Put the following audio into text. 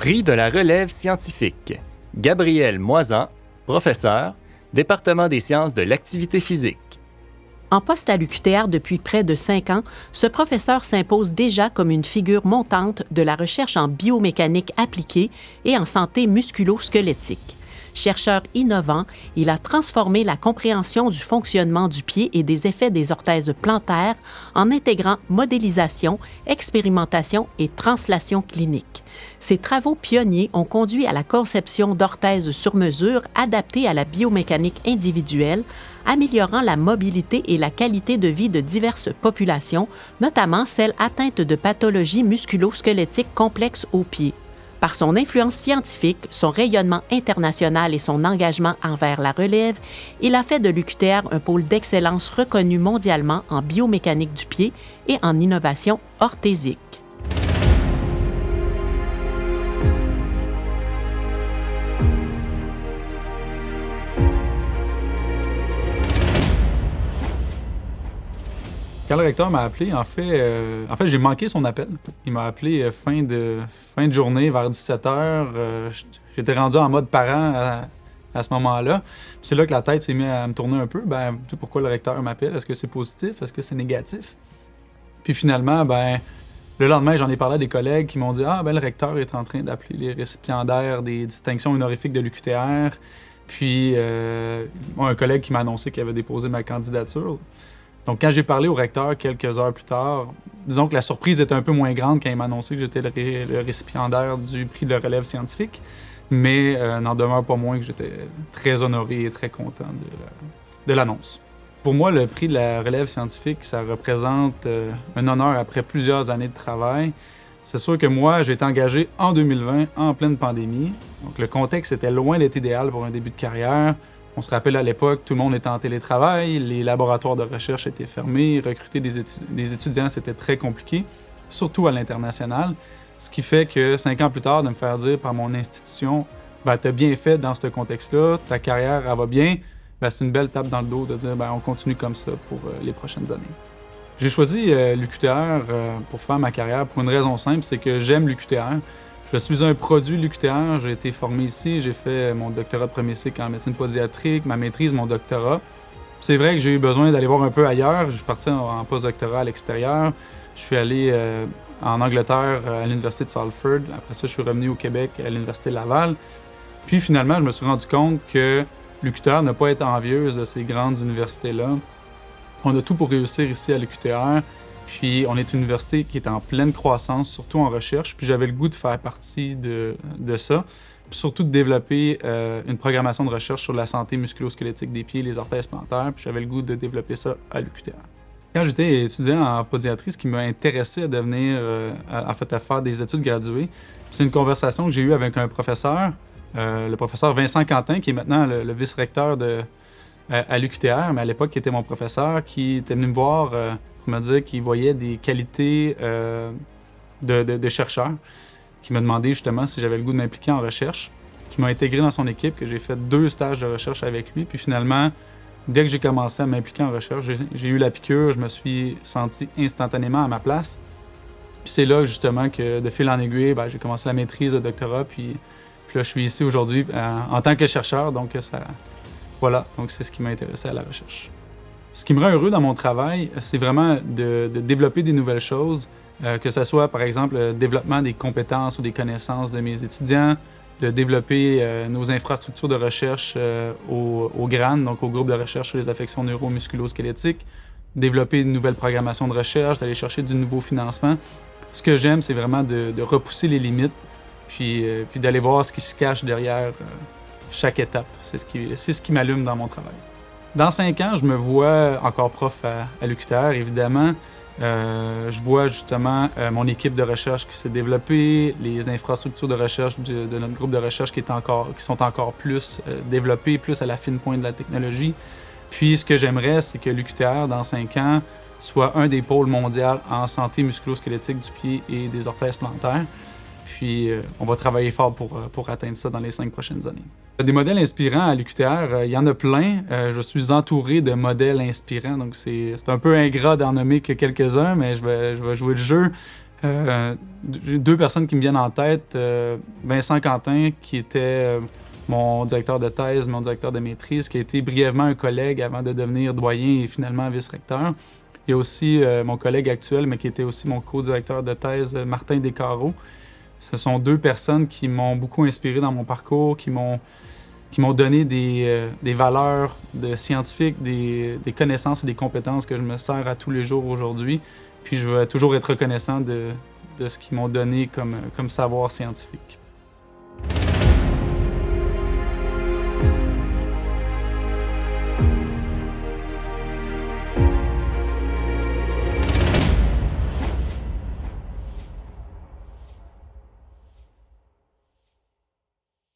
Prix de la relève scientifique. Gabriel Moisan, professeur, département des sciences de l'activité physique. En poste à l'UQTR depuis près de 5 ans, ce professeur s'impose déjà comme une figure montante de la recherche en biomécanique appliquée et en santé musculo-squelettique. Chercheur innovant, il a transformé la compréhension du fonctionnement du pied et des effets des orthèses plantaires en intégrant modélisation, expérimentation et translation clinique. Ses travaux pionniers ont conduit à la conception d'orthèses sur mesure adaptées à la biomécanique individuelle, améliorant la mobilité et la qualité de vie de diverses populations, notamment celles atteintes de pathologies musculo-squelettiques complexes aux pieds. Par son influence scientifique, son rayonnement international et son engagement envers la relève, il a fait de l'UQTR un pôle d'excellence reconnu mondialement en biomécanique du pied et en innovation orthésique. Quand le recteur m'a appelé, en fait, j'ai manqué son appel. Il m'a appelé fin de journée, vers 17h. J'étais rendu en mode parent à ce moment-là. Puis c'est là que la tête s'est mise à me tourner un peu. Tu sais pourquoi le recteur m'appelle? Est-ce que c'est positif? Est-ce que c'est négatif? Puis finalement, le lendemain, j'en ai parlé à des collègues qui m'ont dit « Ah, le recteur est en train d'appeler les récipiendaires des distinctions honorifiques de l'UQTR. » Puis, un collègue qui m'a annoncé qu'il avait déposé ma candidature. Donc, quand j'ai parlé au recteur quelques heures plus tard, disons que la surprise était un peu moins grande quand il m'a annoncé que j'étais le récipiendaire du prix de la relève scientifique, mais n'en demeure pas moins que j'étais très honoré et très content de l'annonce. Pour moi, le prix de la relève scientifique, ça représente un honneur après plusieurs années de travail. C'est sûr que moi, j'ai été engagé en 2020, en pleine pandémie. Donc, le contexte était loin d'être idéal pour un début de carrière. On se rappelle à l'époque, tout le monde était en télétravail, les laboratoires de recherche étaient fermés, recruter des étudiants, c'était très compliqué, surtout à l'international. Ce qui fait que 5 ans plus tard, de me faire dire par mon institution, t'as bien fait dans ce contexte-là, ta carrière, elle va bien, c'est une belle tape dans le dos de dire, on continue comme ça pour les prochaines années. J'ai choisi l'UQTR pour faire ma carrière pour une raison simple, c'est que j'aime l'UQTR. Je suis un produit de l'UQTR, j'ai été formé ici, j'ai fait mon doctorat de premier cycle en médecine pédiatrique, ma maîtrise, mon doctorat. C'est vrai que j'ai eu besoin d'aller voir un peu ailleurs, je suis parti en post-doctorat à l'extérieur. Je suis allé en Angleterre à l'université de Salford, après ça je suis revenu au Québec à l'université Laval. Puis finalement, je me suis rendu compte que l'UQTR n'a pas été envieuse de ces grandes universités-là. On a tout pour réussir ici à l'UQTR. Puis on est une université qui est en pleine croissance, surtout en recherche. Puis j'avais le goût de faire partie de ça. Puis surtout de développer une programmation de recherche sur la santé musculo-squelettique des pieds et les orthèses plantaires. Puis j'avais le goût de développer ça à l'UQTR. Quand j'étais étudiant en pédiatrie, ce qui m'a intéressé à devenir, à faire des études graduées, c'est une conversation que j'ai eue avec un professeur, le professeur Vincent Quentin, qui est maintenant le vice-recteur à l'UQTR, mais à l'époque qui était mon professeur, qui était venu me voir pour me dire qu'il voyait des qualités de chercheurs, qui m'a demandé justement si j'avais le goût de m'impliquer en recherche, qui m'a intégré dans son équipe, que j'ai fait 2 stages de recherche avec lui, puis finalement, dès que j'ai commencé à m'impliquer en recherche, j'ai eu la piqûre, je me suis senti instantanément à ma place. Puis c'est là justement que de fil en aiguille, j'ai commencé la maîtrise, le doctorat, puis là je suis ici aujourd'hui en tant que chercheur, donc voilà, donc c'est ce qui m'a intéressé à la recherche. Ce qui me rend heureux dans mon travail, c'est vraiment de développer des nouvelles choses, que ce soit par exemple le développement des compétences ou des connaissances de mes étudiants, de développer nos infrastructures de recherche au GRAN, donc au groupe de recherche sur les affections neuromusculo-squelettiques, développer une nouvelle programmation de recherche, d'aller chercher du nouveau financement. Ce que j'aime, c'est vraiment de repousser les limites, puis d'aller voir ce qui se cache derrière chaque étape. C'est ce qui m'allume dans mon travail. Dans 5 ans, je me vois encore prof à l'UQTR, évidemment. Je vois justement mon équipe de recherche qui s'est développée, les infrastructures de recherche de notre groupe de recherche qui sont encore plus développées, plus à la fine pointe de la technologie. Puis ce que j'aimerais, c'est que l'UQTR, dans 5 ans, soit un des pôles mondiaux en santé musculo-squelettique du pied et des orthèses plantaires. Puis on va travailler fort pour atteindre ça dans les 5 prochaines années. Des modèles inspirants à l'UQTR, il y en a plein. Je suis entouré de modèles inspirants, donc c'est un peu ingrat d'en nommer que quelques-uns, mais je vais jouer le jeu. J'ai deux personnes qui me viennent en tête. Vincent Quentin, qui était mon directeur de thèse, mon directeur de maîtrise, qui a été brièvement un collègue avant de devenir doyen et finalement vice-recteur. Il y a aussi mon collègue actuel, mais qui était aussi mon co-directeur de thèse, Martin Descarreaux. Ce sont deux personnes qui m'ont beaucoup inspiré dans mon parcours, qui m'ont donné des valeurs de scientifiques, des connaissances et des compétences que je me sers à tous les jours aujourd'hui. Puis je vais toujours être reconnaissant de ce qu'ils m'ont donné comme savoir scientifique.